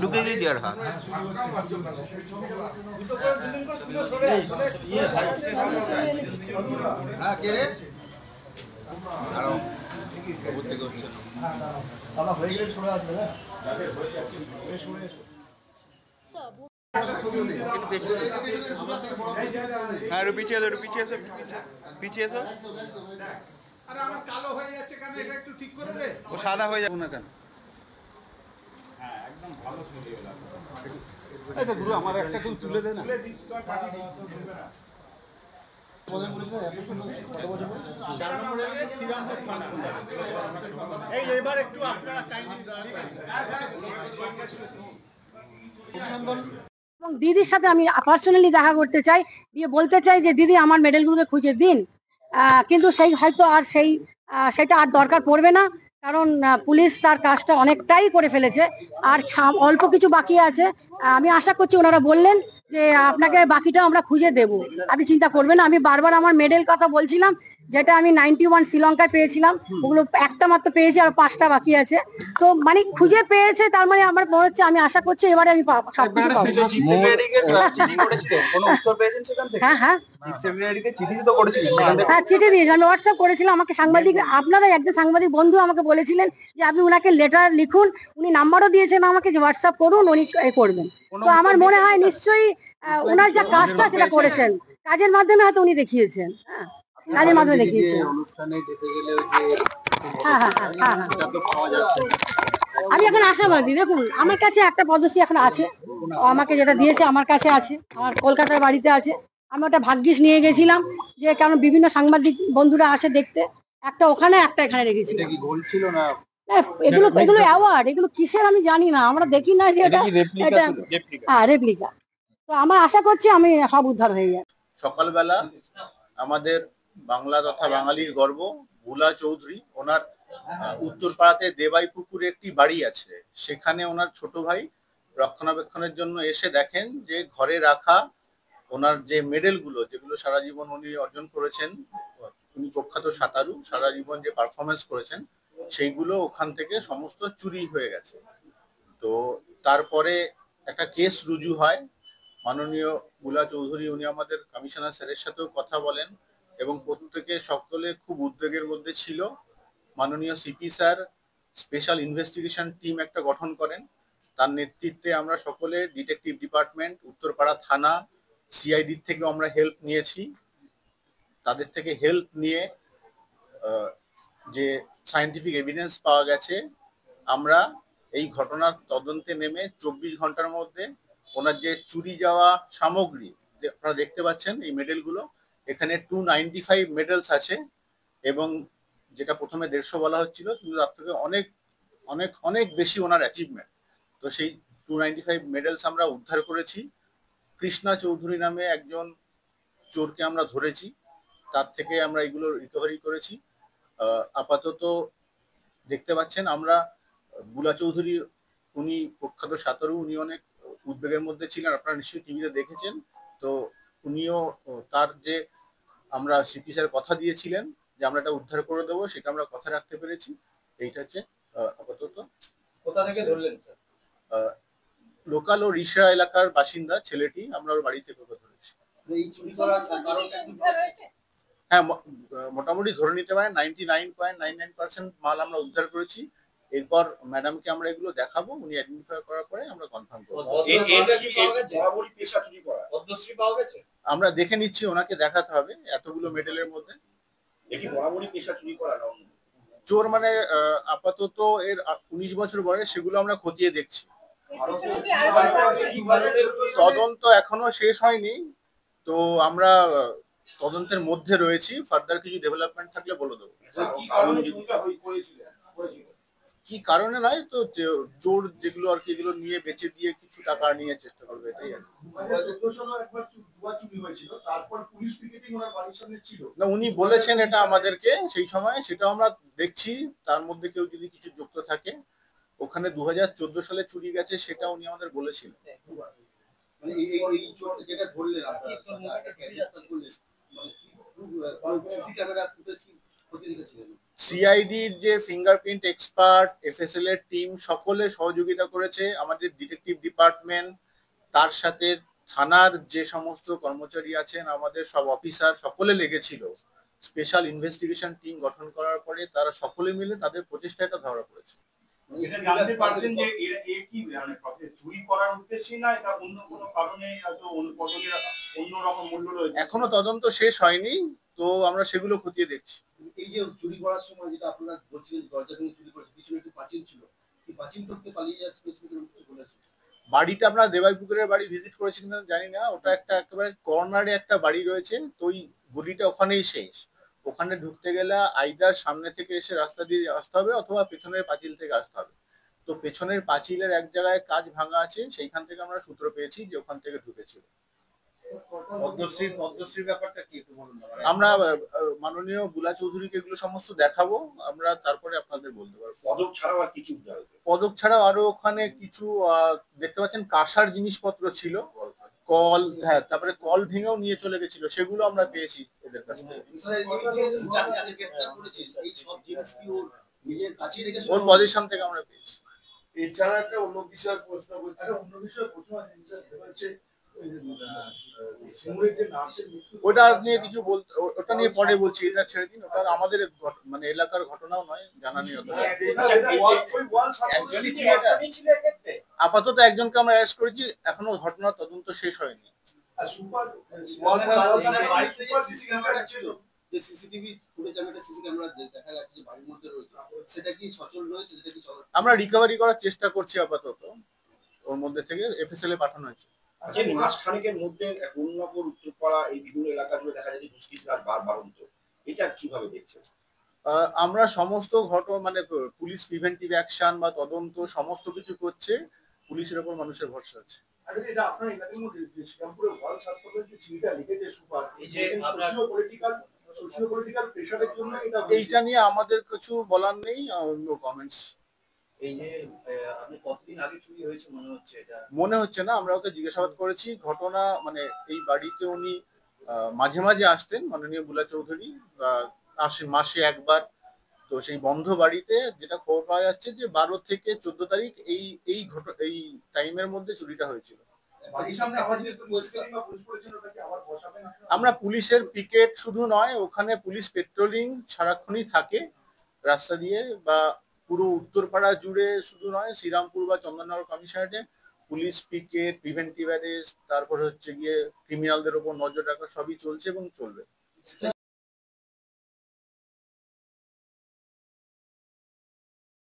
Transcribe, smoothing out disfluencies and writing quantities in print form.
ঢুকে গিয়েছি আর হাত আরো খবর থেকে হচ্ছে হ্যাঁ পিছিয়ে এসো পিছিয়ে এসো পিছিয়ে এসো ও সাদা হয়ে যাবে না কেন আচ্ছা গুরু আমার একটা কেউ তুলে দে না এবং দিদির সাথে আমি পার্সোনালি দেখা করতে চাই, দিয়ে বলতে চাই যে দিদি আমার মেডেলগুলোকে খুঁজে দিন। কিন্তু সেই হয়তো আর সেটা আর দরকার পড়বে না, কারণ পুলিশ তার কাজটা অনেকটাই করে ফেলেছে, আর অল্প কিছু বাকি আছে। আমি আশা করছি ওনারা বললেন যে আপনাকে বাকিটা আমরা খুঁজে দেব, আপনি চিন্তা করবেন না। আমি বারবার আমার মেডেল কথা বলছিলাম, যেটা আমি 91 শ্রীলঙ্কায় পেয়েছিলাম, ওগুলো একটা মাত্র পেয়েছি আর 5টা বাকি আছে। তো মানে খুঁজে পেয়েছে, তার মানে আমার মনে হচ্ছে, আমি আশা করছি এবারে আমি সবকিছু পাবো। হ্যাঁ হ্যাঁ হ্যাঁ চিঠি দিয়েছিলাম, হোয়াটসঅ্যাপ করেছিলাম আমাকে সাংবাদিক, আপনারা একজন সাংবাদিক বন্ধু আমাকে বলেছিলেন যে আপনি ওনাকে লেটার লিখুন, উনি নাম্বারও দিয়েছেন আমাকে যে হোয়াটসঅ্যাপ করুন, উনি করবেন। তো আমার মনে হয় নিশ্চয়ই ওনার যা কাজটা সেটা করেছেন, কাজের মাধ্যমে হয়তো উনি দেখিয়েছেন। হ্যাঁ কাজের মাধ্যমে দেখিয়েছেন। হ্যাঁ হ্যাঁ হ্যাঁ হ্যাঁ হ্যাঁ আমি এখন আশাবাদী। দেখুন আমার কাছে একটা পদশ্রী এখন আছে, আমাকে যেটা দিয়েছে আমার কাছে আছে, আমার কলকাতার বাড়িতে আছে। আমি ওটা ভাগ্যিস নিয়ে গেছিলাম, যে কারণ বিভিন্ন সাংবাদিক বন্ধুরা আসে দেখতে, একটা ওখানে একটা এখানে রেখেছিলাম। এগুলো এগুলো অ্যাওয়ার্ড, এগুলো কিসের আমি জানি না, আমরা দেখি না যে এটা হ্যাঁ রেপ্লিকা। তো আমার আশা করছি আমি সব উদ্ধার হয়ে যায়। সকালবেলা আমাদের বাংলা তথা বাঙালির গর্ব বুলা চৌধুরী, ওনার উত্তরপাড়াতে দেবাই পুকুরে একটি বাড়ি আছে, সেখানে ওনার ছোট ভাই রক্ষণাবেক্ষণের জন্য এসে দেখেন যে ঘরে রাখা ওনার যে মেডেলগুলো, যেগুলো সারা জীবন উনি অর্জন করেছেন, উনি প্রখ্যাত সাঁতারু, সারা জীবন যে পারফরমেন্স করেছেন সেইগুলো ওখান থেকে সমস্ত চুরি হয়ে গেছে। তো তারপরে একটা কেস রুজু হয়। মাননীয় বুলা চৌধুরী উনি আমাদের কমিশনার স্যারের সাথেও কথা বলেন এবং প্রত্যেকে সকলে খুব উদ্বেগের মধ্যে ছিল। মাননীয় CP sir special investigation team একটা গঠন করেন, তার নেতৃত্বে আমরা সকলে ডিটেকটিভ ডিপার্টমেন্ট, উত্তরপাড়া থানা, সিআইডি থেকেও আমরা হেল্প নিয়েছি। তাদের থেকে হেল্প নিয়ে যে সায়েন্টিফিক এভিডেন্স পাওয়া গেছে, আমরা এই ঘটনার তদন্তে নেমে 24 ঘন্টার মধ্যে ওনার যে চুরি যাওয়া সামগ্রী আপনারা দেখতে পাচ্ছেন, এই মেডেলগুলো, এখানে 295 মেডেলস আছে এবং যেটা প্রথমে 150 বলা হচ্ছিল, কিন্তু তার থেকে অনেক অনেক অনেক বেশি ওনার অ্যাচিভমেন্ট। তো সেই 295 মেডেলস আমরা উদ্ধার করেছি। কৃষ্ণা চৌধুরী নামে একজন চোরকে আমরা ধরেছি, তার থেকে আমরা এগুলো রিকভারি করেছি। আপাতত দেখতে পাচ্ছেন আমরা বুলা চৌধুরী, উনি প্রখ্যাত সাঁতারু, উনি অনেক উদ্বেগের মধ্যে ছিলেন, আপনারা নিশ্চয়ই টিভিতে দেখেছেন। তো উনিও তার যে আমরা সিপি স্যার কথা দিয়েছিলেন যে আমরা এটা উদ্ধার করে দেবো, সেটা আমরা কথা রাখতে পেরেছি। এইটা হচ্ছে আপাতত। কোথা থেকে ধরলেন স্যার? লোকাল ও রিসরা এলাকার বাসিন্দা ছেলেটি, আমরা ওর বাড়ি থেকে ওকে ধরেছি। এই চুরি করার কারণটা কি? হ্যাঁ মোটামুটি ধরে নিতে পারেন 99.99% মাল আমরা উদ্ধার করেছি। এরপর ম্যাডামকে আমরা এগুলো দেখাবো, উনি আইডেন্টিফাই করার পরে আমরা কনফার্ম করব। আমরা দেখে নিচ্ছি, ওনাকে দেখাতে হবে এতগুলো মেডেলের মধ্যে চোর মানে আপাতত এর 19 বছর বয়স, সেগুলো আমরা খতিয়ে দেখছি। তদন্ত এখনো শেষ হয়নি, তো আমরা তদন্তের মধ্যে রয়েছি। ফার্দার কিছু ডেভেলপমেন্ট থাকলে বলে দেবো। কি কারণে নয়, তো চোর যেগুলো আর কি, এগুলো নিয়ে বেচে দিয়ে কিছু টাকা নিয়ে চেষ্টা করবে, এটাই আর না। উনি বলেছেন এটা আমাদেরকে সেই সময়, সেটা আমরা দেখছি। তার মধ্যে কেউ যদি কিছু যুক্ত থাকে, ওখানে 2014 সালে চুরি গেছে, সেটা উনি আমাদের বলেছিলেন। সিসি ক্যামেরা ফুটেজ ক্ষতি দেখেছিলেন? সিআইডির যে ফিঙ্গারপ্রিন্ট এক্সপার্ট, এফএসএল এর টিম সকলে সহযোগিতা করেছে, আমাদের ডিটেকটিভ ডিপার্টমেন্ট, তার সাথে থানার যে সমস্ত কর্মচারী আছেন, আমাদের সব অফিসার সকলে লেগেছিল। স্পেশাল ইনভেস্টিগেশন টিম গঠন করার পরে তারা সকলে মিলে তাদের প্রচেষ্টাটা ধরা পড়েছে। এটা জানতে পারছেন যে এ কি মানে চুরি করার উদ্দেশ্যে না, এটা অন্য কোনো কারণে হয়তো পদকের অন্যরকম মূল্য রয়েছে? এখনো তদন্ত শেষ হয়নি, তো আমরা সেগুলো খতিয়ে দেখছি। এই যে চুরি করার সময় যেটা আপনারা বলছিলেন দরজা ভেঙে চুরি করেছে, পিছনে একটু পাঁচিল ছিল, এই পাঁচিল টপকে পালিয়ে যাচ্ছে কিছু বলেছে। বাড়িটা আমরা দেবাইপুকুরের বাড়ি ভিজিট করেছি কিনা জানি না, ওটা একটা একেবারে কর্নারে একটা বাড়ি রয়েছে, তো ওই গলিটা ওখানেই শেষ। ওখানে ঢুকতে গেলে আইদার সামনে থেকে এসে রাস্তা দিয়ে আসতে হবে অথবা পেছনের পাঁচিল থেকে আসতে হবে। তো পেছনের পাঁচিলের এক জায়গায় কাজ ভাঙা আছে, সেইখান থেকে আমরা সূত্র পেয়েছি যে ওখান থেকে ঢুকেছিল। পদ্মশ্রীর ব্যাপারটা কি একটু বলুন? আমরা মাননীয় বুলা চৌধুরীকে এগুলো সমস্ত দেখাবো, আমরা তারপরে আপনাদের বলতে পারবো। পদক ছাড়াও আর কি কি উদ্ধার হয়েছে? পদক ছাড়াও আরো ওখানে কিছু দেখতে পাচ্ছেন কাঁসার জিনিসপত্র ছিল, কল, হ্যাঁ, তারপরে কল ভেঙেও নিয়ে চলে গেছিল, সেগুলো আমরা পেয়েছি এদের কাছ থেকে। ওর পজিশন থেকে আমরা পেয়েছি। এছাড়া একটা অন্য বিষয় প্রশ্ন করছে, ওটা নিয়ে কিছু বলতে, ওটা নিয়ে পরে বলছি, এটা ছেড়ে দিন, ওটা আমাদের মানে এলাকার ঘটনাও নয়, জানা নেই অতটা। আপাতত একজনকে আমরা অ্যারেস্ট করেছি, এখনো ঘটনার তদন্ত শেষ হয়নি। আমরা রিকভারি করার চেষ্টা করছি আপাতত, ওর মধ্যে থেকে এফএসএল এ পাঠানো হয়েছে। যে মাস খানেকের মধ্যে উন্নপুর, উত্তরপাড়া এই বিভিন্ন এলাকাগুলো দেখা যায় যে দুষ্কৃতীরা বাড়ন্ত, এটা কিভাবে দেখছেন? আমরা সমস্ত ঘটনা মানে পুলিশ প্রিভেন্টিভ অ্যাকশন বা তদন্ত সমস্ত কিছু করছে, পুলিশের উপর মানুষের ভরসা আছে। এটা আপনার এলাকার মধ্যে শ্রীরামপুরে ওয়ার্ল্ড হাসপাতালে যে চিঠিটা লিখেছে সুপার, এই যে সোশিও পলিটিক্যাল প্রেশারের জন্য এইটা নিয়ে আমাদের কিছু বলার নেই, নো কমেন্টস। এই যে আপনি কতদিন আগে চুরি হয়েছে মনে হচ্ছে? এটা মনে হচ্ছে না, আমরা ওকে জিজ্ঞাসাবাদ করেছি। ঘটনা মানে এই বাড়িতে উনি মাঝে মাঝে আসতেন, মাননীয় বুলা চৌধুরী, আসে মাসে একবার। তো সেই বন্ধ বাড়িতে যেটা খবর পাওয়া যাচ্ছে যে 12 থেকে 14 তারিখ এই টাইমের মধ্যে চুরিটা হয়েছিল। আমরা পুলিশের পিকেট শুধু নয়, ওখানে পুলিশ পেট্রোলিং সারাক্ষণই থাকে রাস্তা দিয়ে, বা পুরো উত্তরপাড়া জুড়ে শুধু নয়, শ্রীরামপুর বা চন্দননগর কমিশনারেটে পুলিশ পিকেট, প্রিভেন্টিভ অ্যারেস্ট, তারপরে হচ্ছে গিয়ে ক্রিমিনালদের ওপর নজর রাখা, সবই চলছে এবং চলবে।